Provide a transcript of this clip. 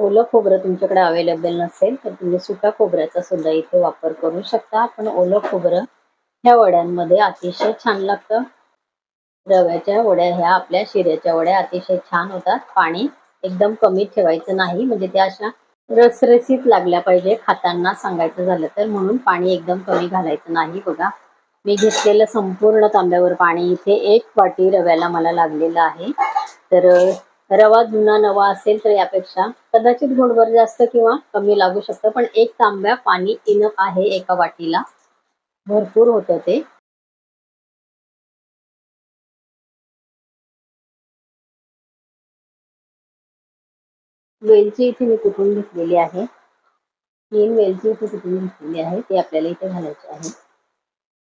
ओलं खोबरं तुमच्याकडे अवेलेबल नसेल तर तुम्ही सुका खोबऱ्याचा सुद्धा इथे वापर करू शकता. पण ओलं खोबरं ह्या वड्यांमध्ये अतिशय छान लागतं. रव्याच्या वड्या ह्या आपल्या शिऱ्याच्या वड्या अतिशय छान होतात. पाणी एकदम कमी ठेवायचं नाही, म्हणजे त्या अशा रसरशीत लागल्या पाहिजे खाताना सांगायचं झालं तर, म्हणून पाणी एकदम कमी घालायचं नाही. बघा, मी घेतलेलं संपूर्ण तांब्यावर पाणी इथे 1 वाटी रव्याला मला लागलेलं आहे. तर रवा जुना नवा असेल तर यापेक्षा कदाचित घोटभर जास्त किंवा कमी लागू शकतं, पण 1 तांब्या पाणी इनफ आहे एका वाटीला. भरपूर होतं ते. वेलची इथे मी कुटून घेतलेली आहे. 3 वेलची इथे कुटून घेतलेली आहे, ती आपल्याला इथे घालायची आहे.